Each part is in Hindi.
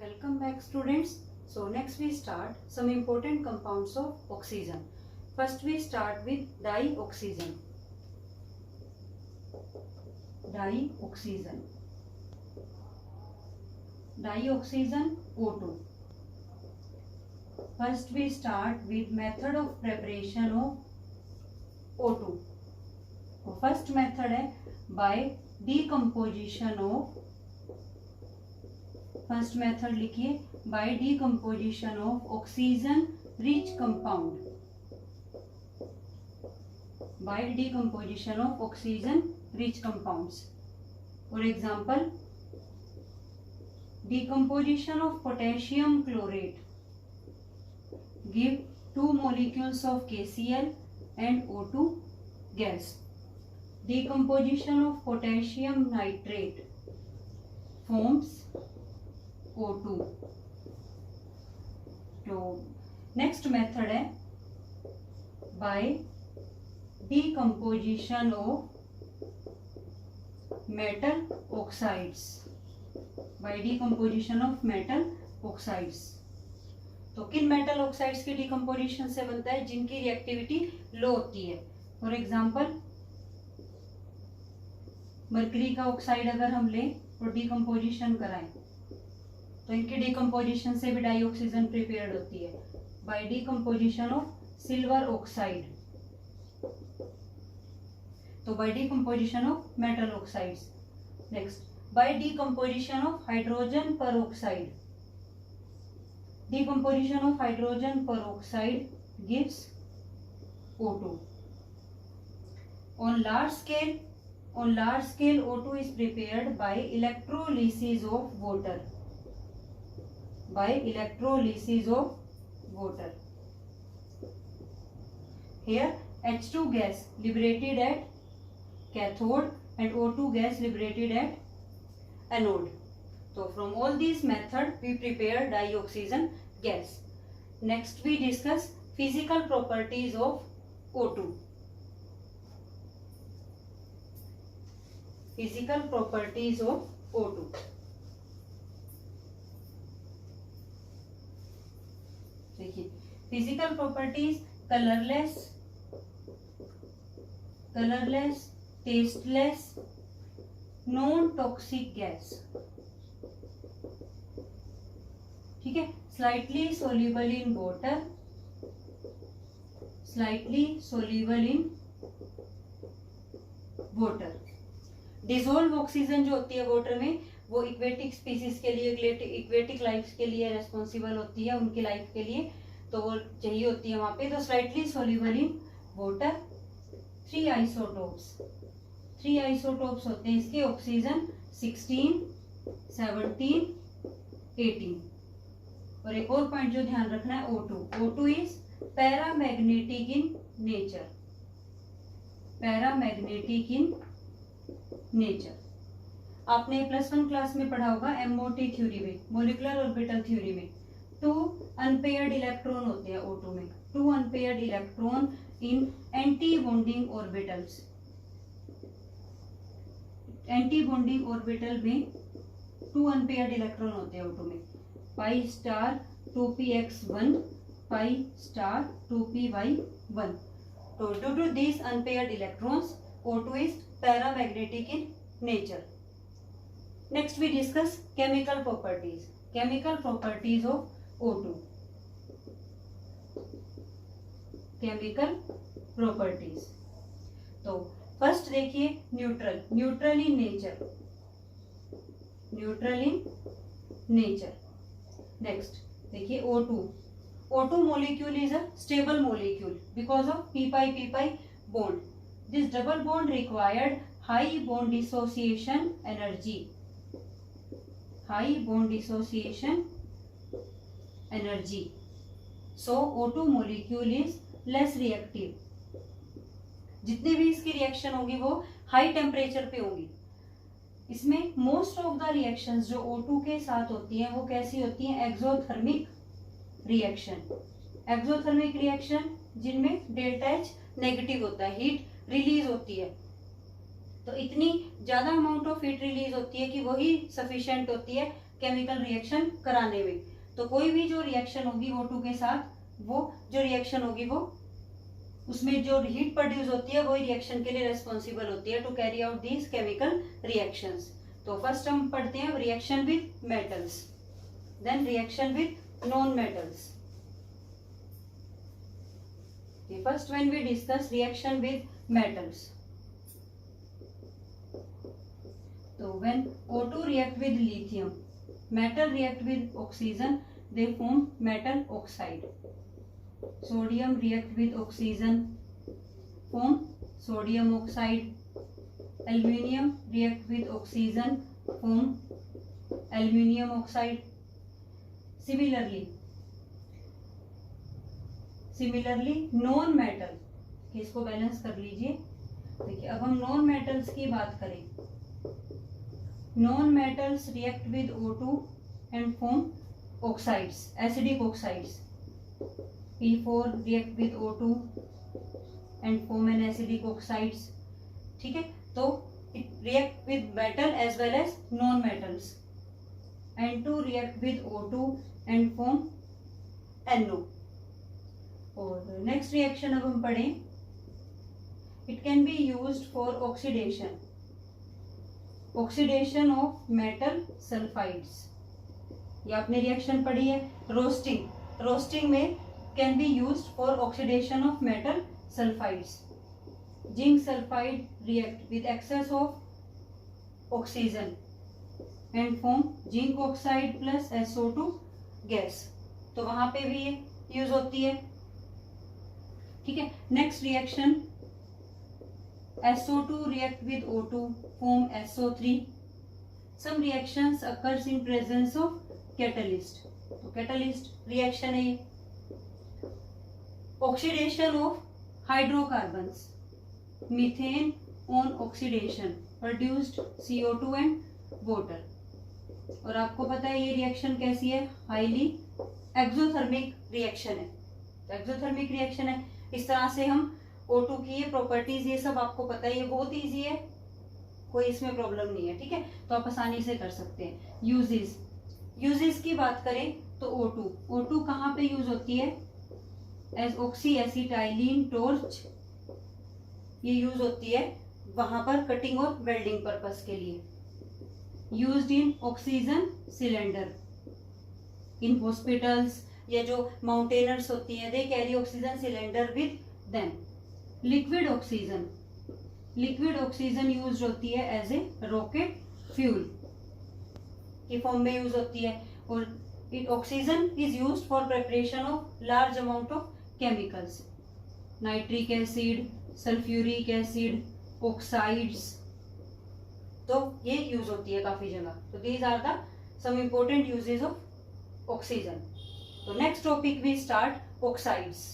Welcome back students. So next we start some important compounds of oxygen. First we start with dioxygen. Dioxygen. Dioxygen O2. First we start with method of preparation of O2. तो first method है by decomposition of, first method लिखिए by decomposition of oxygen rich compound, by decomposition of oxygen rich compounds. For example decomposition of potassium chlorate give 2 molecules of KCl and O2 gas. Decomposition of potassium nitrate forms O2. तो नेक्स्ट मेथड है by decomposition of metal oxides, by decomposition of metal oxides. तो किन मेटल ऑक्साइड्स की डीकम्पोजिशन से बनता है? जिनकी रिएक्टिविटी लो होती है. फॉर एग्जांपल मरकरी का ऑक्साइड अगर हम लें और डीकम्पोजिशन कराएं तो इनकी डीकम्पोजिशन से भी डाइऑक्सीजन प्रिपेयर्ड होती है by decomposition of silver oxide. तो by decomposition of metal oxides. Next by decomposition of hydrogen peroxide. Decomposition of hydrogen peroxide gives O2. On large scale O2 is prepared by electrolysis of water. By electrolysis of water. Here H2 gas liberated at cathode and O2 gas liberated at anode. So from all these methods we prepare dioxygen gas. Next we discuss physical properties of O2. Physical properties of O2. देखिए physical properties colourless, tasteless, non toxic gas. ठीक है. Slightly soluble in water, slightly soluble in water. Dissolve oxygen जो होती है वाटर में वो इक्वेटिक स्पीसीज के लिए, इक्वेटिक लाइफ के लिए रेस्पॉन्सिबल होती है, उनकी लाइफ के लिए तो वो चाहिए होती है वहां पे. तो slightly soluble in water. 3 isotopes होते हैं इसके, ऑक्सीजन 16, 17, 18. और एक और पॉइंट जो ध्यान रखना है O2 is paramagnetic in nature. Paramagnetic in nature. आपने +1 क्लास में पढ़ा होगा MOT थ्योरी में, मोलिकुलर ऑर्बिटल थ्योरी में 2 अनपेयर्ड इलेक्ट्रॉन होते हैं O2 में. 2 unpaired electron in anti bonding orbitals. Anti bonding orbital में 2 अनपेयर्ड इलेक्ट्रॉन होते हैं O2 में. Pi star 2px1, pi star 2py1. तो due to this unpaired electrons O2 is paramagnetic in nature. Next we discuss chemical properties. Chemical properties of O2. Chemical properties. तो फर्स्ट देखिए neutral in nature. Neutral in nature. Next देखिए O2 molecule is a stable molecule because of p-pi bond. This double bond required high bond dissociation energy. High bond dissociation energy. So O2 molecule is less reactive. जितनी भी इसकी रिएक्शन होगी वो हाई टेम्परेचर पे होगी. इसमें मोस्ट ऑफ द रिएक्शंस जो O2 के साथ होती हैं वो कैसी होती हैं? Exothermic reaction. एक्सोथर्मिक रिएक्शन जिनमें डेल्टा H नेगेटिव होता है, हीट रिलीज होती है. तो इतनी ज्यादा अमाउंट ऑफ हीट रिलीज होती है कि वही सफिशिएंट होती है केमिकल रिएक्शन कराने में। तो कोई भी जो रिएक्शन होगी O2 के साथ, वो जो रिएक्शन होगी वो उसमें जो हीट प्रोड्यूस होती है वही रिएक्शन के लिए रेस्पॉन्सिबल होती है to carry out these chemical reactions. तो फर्स्ट हम पढ़ते हैं reaction with metals, then reaction with non metals. First when we discuss reaction with metals, तो when O2 react with lithium, metal react with oxygen, they form metal oxide. Sodium react with oxygen, form sodium oxide. Aluminium react with oxygen, form aluminium oxide. Similarly non metal, इसको बैलेंस कर लीजिए। देखिए अब हम नॉन मेटल्स की बात करें, non metals react with O2 and form oxides, acidic oxides. P4 react with O2 and form an acidic oxides. ठीक है, तो it react with metal as well as non metals. N2 react with O2 and form NO. और नेक्स्ट रिएक्शन अब हम पढ़ें, it can be used for oxidation, oxidation of metal sulfides. ये आपने रिएक्शन पढ़ी है रोस्टिंग, रोस्टिंग में can be used for oxidation of metal sulphides. Zinc sulphide react with excess of oxygen and form zinc oxide plus SO2 gas, तो वहां पे भी ये यूज होती है। ठीक है, next reaction SO2 react with O2 form SO3. Some reactions occurs in presence of catalyst. तो कैटलिस्ट रिएक्शन है ये। Oxidation of hydrocarbons, methane on oxidation produced CO2 and water. और आपको पता है ये रिएक्शन कैसी है, हाईली एक्सोथर्मिक रिएक्शन है। तो एक्सोथर्मिक रिएक्शन है, इस तरह से हम O2 की ये प्रॉपर्टीज ये सब आपको पता है, ये बहुत इजी है, कोई इसमें प्रॉब्लम नहीं है। ठीक है, तो आप आसानी से कर सकते हैं। यूजेस की बात करें तो O2 कहाँ पे यूज होती है, एज ऑक्सी एसिटाइलिन टॉर्च, ये यूज होती है वहां पर कटिंग और वेल्डिंग पर्पस के लिए। Used in oxygen cylinder in hospitals, या जो माउंटेनर्स होती हैं they carry oxygen cylinder with them. Liquid oxygen use होती है एज ए रॉकेट फ्यूल की फॉर्म में यूज होती है। और oxygen is used for preparation of large amount of chemicals, nitric acid, sulphuric acid, oxides, तो ये यूज होती है काफी जगह। तो these are the some important uses of oxygen. तो next topic we start oxides.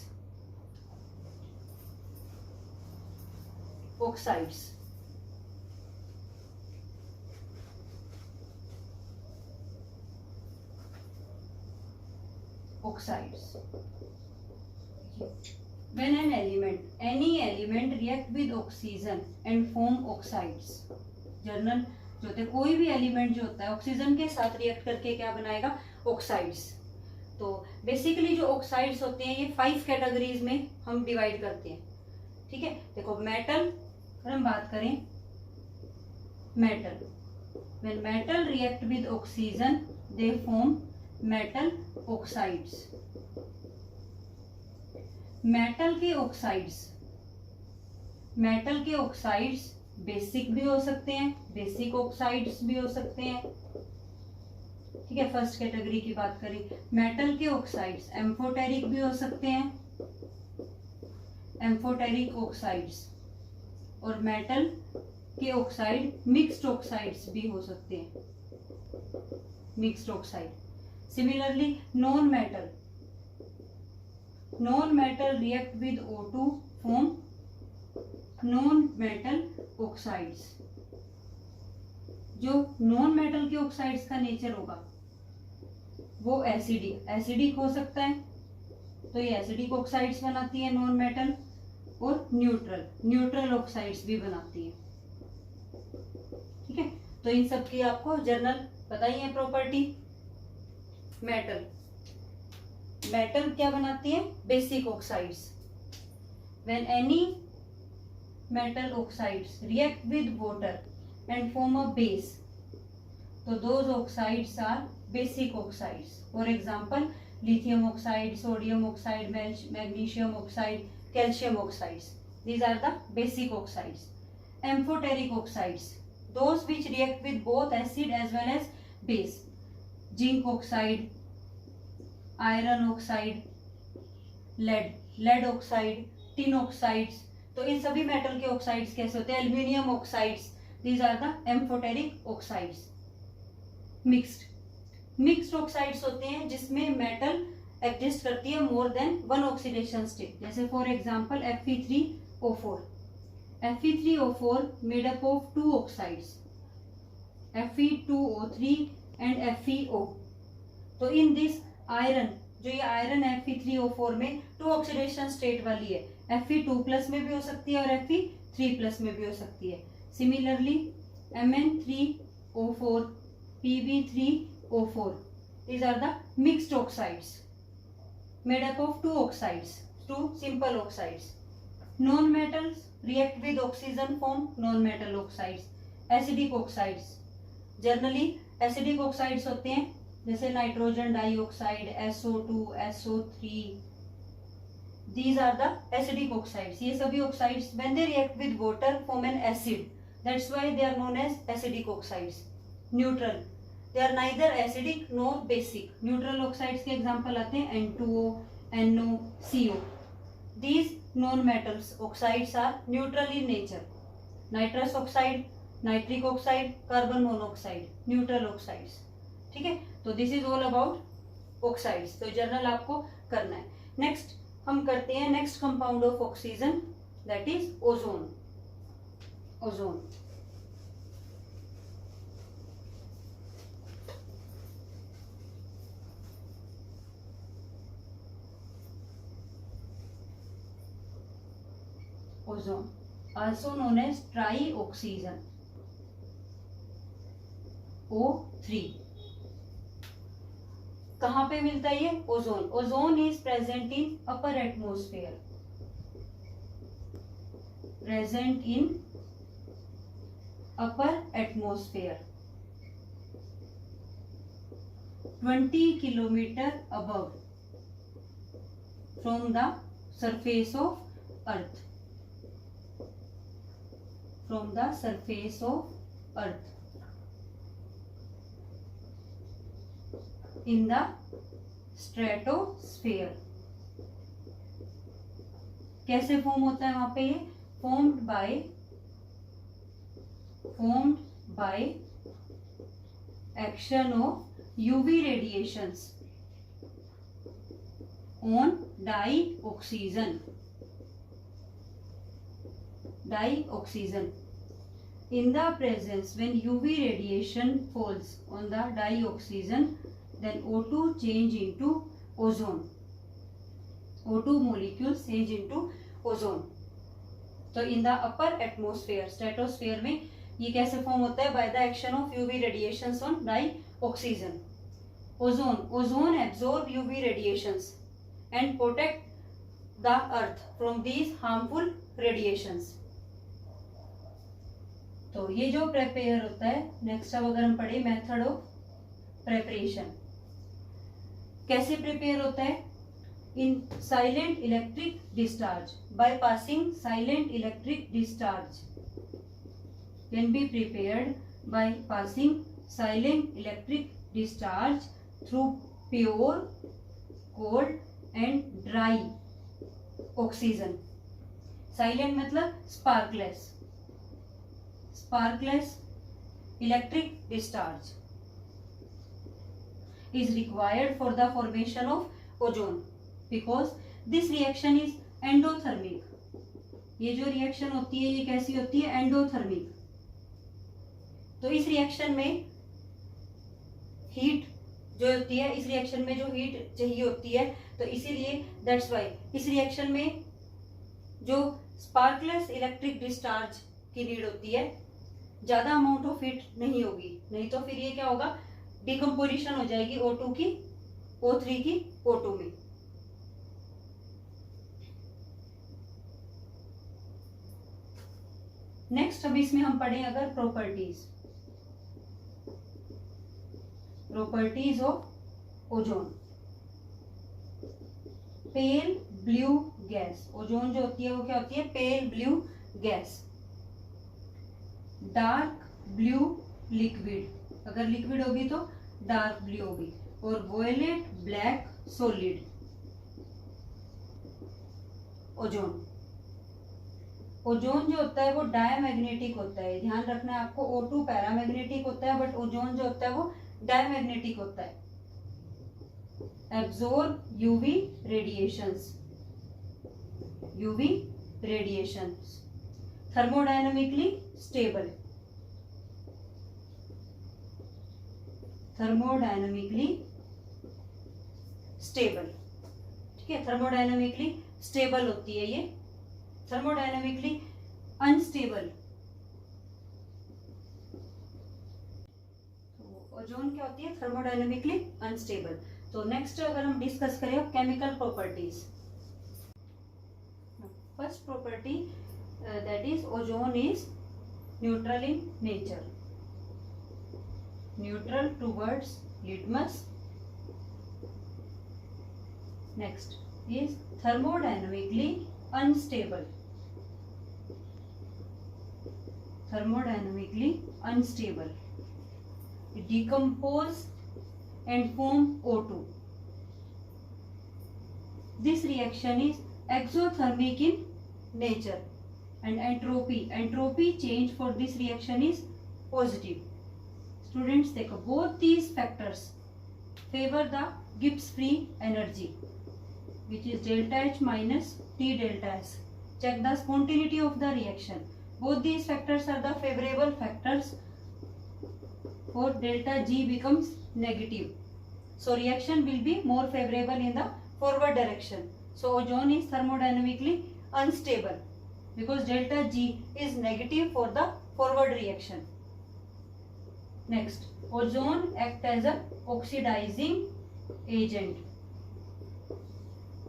Oxides. When any element react with oxygen and form oxides. Journal जो होते हैं, कोई भी एलिमेंट जो होता है ऑक्सीजन के साथ रिएक्ट करके क्या बनाएगा, ऑक्साइड्स। तो बेसिकली जो ऑक्साइड्स होते हैं ये 5 कैटेगरीज में हम डिवाइड करते हैं। ठीक है, देखो मेटल, अगर हम बात करें metal, when metal react with oxygen they form metal oxides. Metal के ऑक्साइड्स बेसिक भी हो सकते हैं, बेसिक ऑक्साइड्स भी हो सकते हैं। ठीक है, फर्स्ट कैटेगरी की बात करें, मेटल के ऑक्साइड्स एम्फोटेरिक भी हो सकते हैं, एम्फोटेरिक ऑक्साइड्स। और मेटल के ऑक्साइड मिक्स्ड ऑक्साइड्स भी हो सकते हैं, mixed oxide. Similarly, non-metal react with O2 form non-metal oxides. जो non-metal के oxides का नेचर होगा वो एसिडिक हो सकता है, तो ये एसिडिक ऑक्साइड्स बनाती है नॉन मेटल। और न्यूट्रल ऑक्साइड्स भी बनाती है। तो इन सब की आपको जर्नल पता ही है प्रॉपर्टी। मेटल क्या बनाती है? Basic oxides. When any metal oxides react with water and form a base, तो those oxides are basic oxides. For example lithium oxide, sodium oxide, magnesium oxide, calcium oxides. These are the basic oxides. Amphoteric oxides, those which react with both acid as well as base. Zinc oxide, iron oxide, lead oxide, tin oxides. तो इन सभी मेटल के ऑक्साइड्स कैसे होते हैं? Aluminium oxides. These are the amphoteric oxides. Mixed oxides होते हैं जिसमें मेटल एग्जिस्ट करती है more than one oxidation state. जैसे for example Fe3O4. Fe3O4 made up of two oxides, Fe2O3 and FeO. तो इन दिस आयरन, जो ये आयरन है Fe3O4 में टू ऑक्सीडेशन स्टेट वाली है, Fe2+ में भी हो सकती है और Fe3+ में भी हो सकती है. Similarly Mn3O4, Pb3O4, these are the mixed oxides made up of two oxides, two simple oxides. Non-metals react with oxygen form non-metal oxides. Acidic oxides, generally acidic oxides होते हैं जैसे nitrogen dioxide, SO2, SO3. These are the acidic oxides. ये सभी oxides when they react with water form an acid. That's why they are known as acidic oxides. Neutral, they are neither acidic nor basic. Neutral oxides के example आते हैं N2O, NO, CO. These non-metals oxides are neutral in nature. Nitrous oxide, nitric oxide, carbon monoxide, neutral oxides. ठीक है, तो this is all about oxides. तो जर्नल आपको करना है. नेक्स्ट हम करते हैं next compound of oxygen, that is ozone. Ozone ozone, also known as trioxygen, O3. कहाँ पे मिलता है ये ozone? Ozone is present in upper atmosphere, present in upper atmosphere 20 kilometre above from the surface of earth, from the surface of earth in the stratosphere. कैसे फॉर्म होता है वहां पे? ये formed by action of UV radiations on dioxygen. In the presence, when UV radiation falls on the dioxygen, then O2 change into ozone. O2 molecules change into ozone. तो in the upper atmosphere, stratosphere में ये कैसे फॉर्म होता है? by the action of UV radiations on dioxygen. Ozone absorb UV radiations and protect the earth from these harmful radiations. तो ये जो प्रिपेयर होता है, नेक्स्ट अब अगर हम पढ़े मेथड ऑफ प्रिपरेशन, कैसे प्रिपेयर होता है? इन silent electric discharge, by passing silent electric discharge can be prepared by passing silent electric discharge through pure, cold and dry oxygen. Silent मतलब स्पार्कलेस electric discharge is required for the formation of ozone because this reaction is endothermic. ये जो रिएक्शन होती है ये कैसी होती है? एंडोथर्मिक. तो इस रिएक्शन में हीट जो होती है, इस रिएक्शन में जो हीट चाहिए होती है, तो इसीलिए दैट्स वाई इस रिएक्शन में जो स्पार्कलेस इलेक्ट्रिक डिस्चार्ज की नीड होती है, ज्यादा अमाउंट ऑफ हीट नहीं होगी, नहीं तो फिर ये क्या होगा, डिकम्पोजिशन हो जाएगी O2 की O3 की O2 में। नेक्स्ट अभी इसमें हम पढ़े अगर properties of ozone. Pale blue gas, ozone जो होती है वो क्या होती है, pale blue gas. Dark blue liquid, अगर लिक्विड होगी तो डार्क ब्लू होगी। और वोयलेट ब्लैक सॉलिड ओजोन। ओजोन जो होता है वो डायमैग्नेटिक होता है, ध्यान रखना है आपको। O2 पैरामैग्नेटिक होता है, बट ओजोन जो होता है वो डायमैग्नेटिक होता है। Absorb UV radiations, UV radiations. Thermodynamically stable, thermodynamically stable, ठीक है। थर्मोडायनामिकली स्टेबल होती है ये, थर्मोडायनामिकली अनस्टेबल। तो ओजोन क्या होती है, थर्मोडायनामिकली अनस्टेबल। तो नेक्स्ट अगर हम डिस्कस करें chemical properties. First property that is ozone is neutral in nature, neutral towards litmus. Next is thermodynamically unstable, thermodynamically unstable. It decompose and form O2. This reaction is exothermic in nature and entropy change for this reaction is positive. Students, देखो both these factors favor the Gibbs free energy, which is delta H minus T delta S. Check the spontaneity of the reaction. Both these factors are the favorable factors for delta G becomes negative. So reaction will be more favorable in the forward direction. So ozone is thermodynamically unstable because delta G is negative for the forward reaction. Next, ozone act as a oxidizing agent.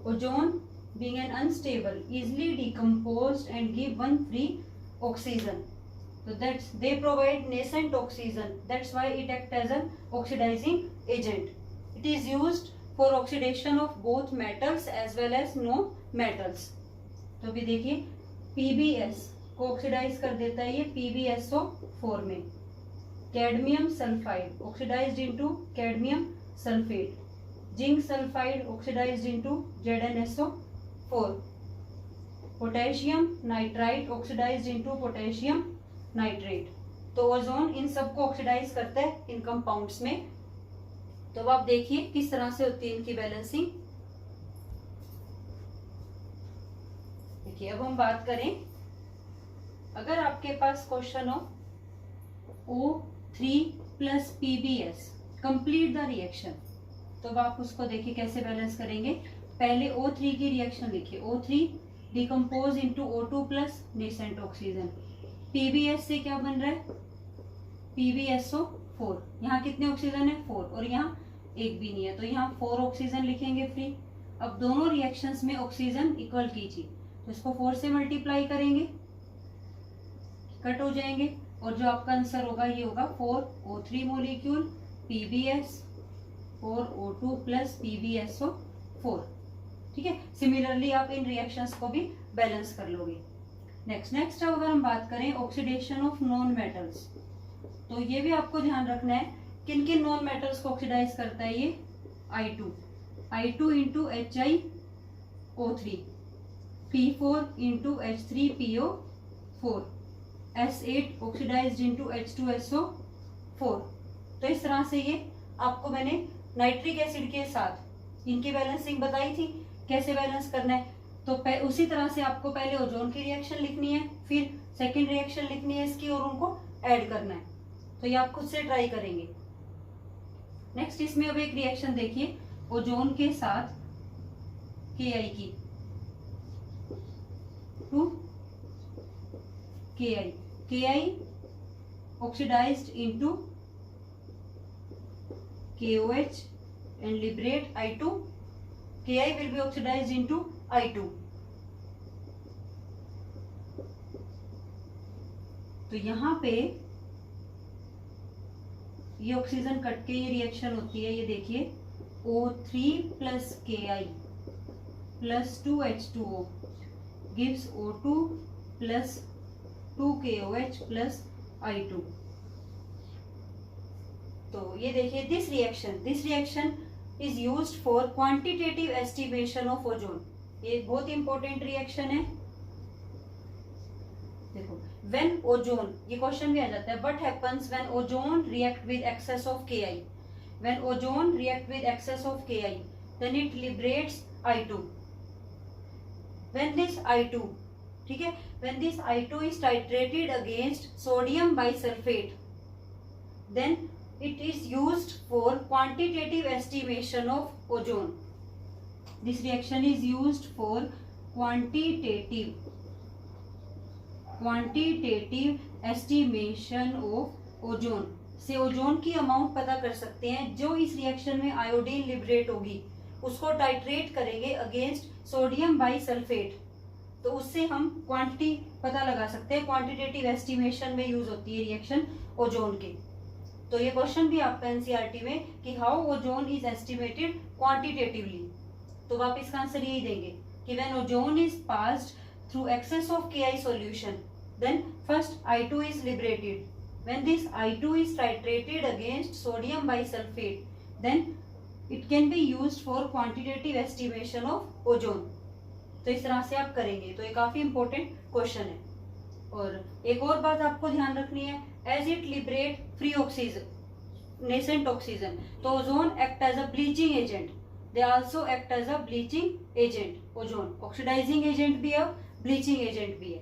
Ozone being an unstable, easily decomposed and give one free oxygen. So that's they provide nascent oxygen. That's why it acts as an oxidizing agent. It is used for oxidation of both metals as well as no metals. तो भी देखिए PbS को ऑक्सीडाइज कर देता है ये PbSO4 में। Cadmium sulphide oxidised into cadmium sulphate. Zinc sulphide oxidised into ZnSO4। Potassium nitride oxidised into potassium nitrate. तो ओजोन इन सबको ऑक्सीडाइज करता है इन कंपाउंड्स में। तो अब आप देखिए किस तरह से होती है इनकी बैलेंसिंग। देखिए अब हम बात करें, अगर आपके पास क्वेश्चन हो O3 plus PbS complete the reaction, तो अब आप उसको देखिए कैसे बैलेंस करेंगे। पहले O3 की रिएक्शन लिखिए, O3 decompose into O2 plus nascent oxygen. PbS से क्या बन रहा है PbSO4। यहाँ कितने ऑक्सीजन है 4 और यहाँ एक भी नहीं है, तो यहाँ 4 ऑक्सीजन लिखेंगे फ्री। अब दोनों रिएक्शंस में ऑक्सीजन इक्वल कीजिए, तो इसको 4 से मल्टीप्लाई करेंगे, कट हो जाएंगे और जो आपका आंसर होगा ये होगा 4O3 molecule PbS 4O2 plus PbSO4। ठीक है, सिमिलरली आप इन रिएक्शंस को भी बैलेंस कर लोगे। नेक्स्ट अब अगर हम बात करें ऑक्सीडेशन ऑफ नॉन मेटल्स, तो ये भी आपको ध्यान रखना है किन किन नॉन मेटल्स को ऑक्सीडाइज करता है ये I2 into HiO3, P4 into H3PO4, S8 oxidised into H2SO4। तो इस तरह से ये आपको मैंने नाइट्रिक एसिड के साथ इनकी बैलेंसिंग बताई थी कैसे बैलेंस करना है। तो उसी तरह से आपको पहले ओजोन की रिएक्शन लिखनी है, फिर सेकेंड रिएक्शन लिखनी है इसकी और उनको ऐड करना है। तो ये आप खुद से ट्राई करेंगे। नेक्स्ट इसमें अब एक रिएक्शन देखिए ओजोन के साथ Ki की, to Ki oxidized into KOH and liberate I2. Ki will be oxidized into I2. तो यहाँ पे ये ऑक्सीजन कट के ये रिएक्शन होती है, ये देखिए O3 plus Ki plus 2H2O gives O2 plus 2KOH plus I2. तो ये देखिए this reaction is used for quantitative estimation of ozone. ये बहुत इंपॉर्टेंट रिएक्शन है. देखो व्हेन ओजोन, ये क्वेश्चन भी आ जाता है, what happens when ozone react with excess of Ki. When ozone react with excess of Ki then it liberates I2. When this I2, ठीक है, when this I2 is titrated against sodium bisulphate then it is used for quantitative estimation of ozone. This reaction is used for quantitative estimation of ozone. से ओजोन की अमाउंट पता कर सकते हैं. जो इस रिएक्शन में आयोडीन लिबरेट होगी उसको टाइट्रेट करेंगे अगेंस्ट सोडियम बाइसल्फेट, तो उससे हम क्वांटिटी पता लगा सकते हैं. क्वांटिटेटिव एस्टिमेशन में यूज होती है रिएक्शन ओजोन की. तो ये क्वेश्चन भी आपका एनसीईआरटी में कि how ozone is estimated quantitatively. तो आप इसका आंसर यही देंगे कि when ozone is passed through excess of Ki solution then first I2 is liberated. When this I2 is titrated against sodium bisulphate then it can be used for quantitative estimation of ozone. तो इस तरह से आप करेंगे. तो ये काफी इंपॉर्टेंट क्वेश्चन है. और एक और बात आपको ध्यान रखनी है, as it liberate free oxygen nascent oxygen, तो ozone act as a bleaching agent. They also act as a bleaching agent. Ozone oxidising agent भी है, ब्लीचिंग एजेंट भी है.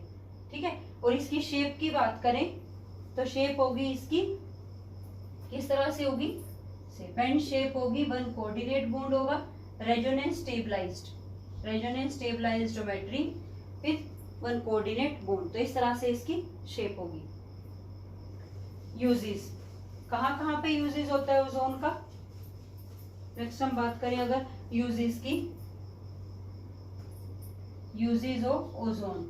ठीक है. और इसकी शेप की बात करें तो शेप होगी इसकी किस तरह से होगी, पेन शेप होगी. वन कोऑर्डिनेट बॉन्ड होगा, resonance stabilised geometry with one coordinate bond. तो इस तरह से इसकी शेप होगी. यूजेस, कहाँ पे यूजेस होता है ओजोन का. नेक्स्ट हम बात करें अगर यूजेस की, यूजेस ऑफ ओजोन,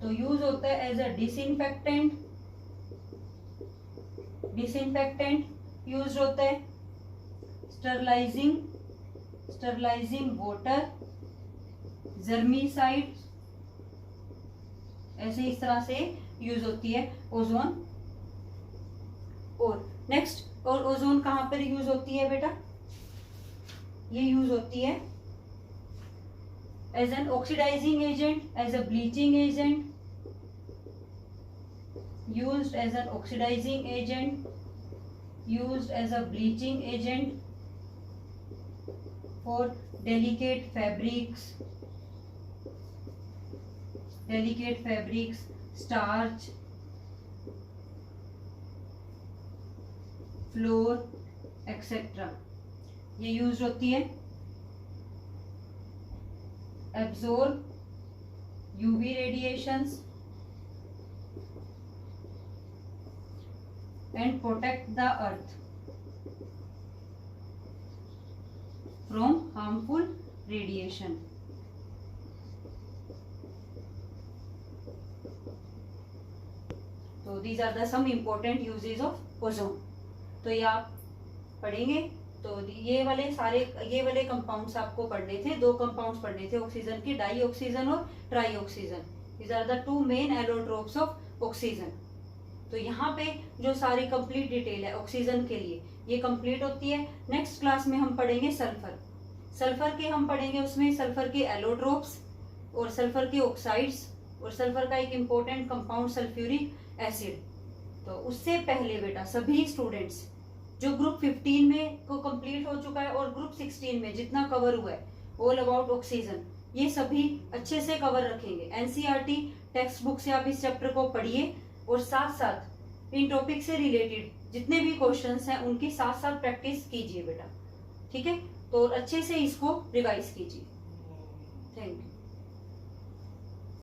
तो यूज होता है एज अ डिसइंफेक्टेंट यूज होता है. स्टरलाइजिंग वाटर, जर्मीसाइड, ऐसे इस तरह से यूज होती है ओजोन. और नेक्स्ट, और ओजोन कहां पर यूज होती है बेटा, ये यूज होती है as an oxidising agent, as a bleaching agent, used as an oxidizing agent, used as a bleaching agent for delicate fabrics, starch, flour, etc. ये यूज होती है. absorb UV radiations and protect the earth from harmful radiation. तो these are the some important uses of ozone. तो ये आप पढ़ेंगे. तो ये वाले कंपाउंड्स आपको पढ़ने थे. 2 कंपाउंड्स पढ़ने थे ऑक्सीजन की, डाई ऑक्सीजन और try oxygen. These are the 2 main allotropes of oxygen. तो यहाँ पे जो सारी कंप्लीट डिटेल है ऑक्सीजन के लिए ये कंप्लीट होती है. नेक्स्ट क्लास में हम पढ़ेंगे सल्फर के हम पढ़ेंगे उसमें सल्फर के एलोट्रोप्स और सल्फर के ऑक्साइड्स और सल्फर का एक इम्पोर्टेंट कंपाउंड सल्फ्यूरिक एसिड. तो उससे पहले बेटा सभी स्टूडेंट्स जो ग्रुप 15 में को कंप्लीट हो चुका है और ग्रुप 16 में जितना कवर हुआ है ऑल अबाउट ऑक्सीजन, ये सभी अच्छे से कवर रखेंगे. एनसीईआरटी टेक्स्ट बुक से आप इस चैप्टर को पढ़िए और साथ साथ इन टॉपिक से रिलेटेड जितने भी क्वेश्चंस हैं उनकी साथ साथ प्रैक्टिस कीजिए बेटा. ठीक है. तो अच्छे से इसको रिवाइज कीजिए. Thank you.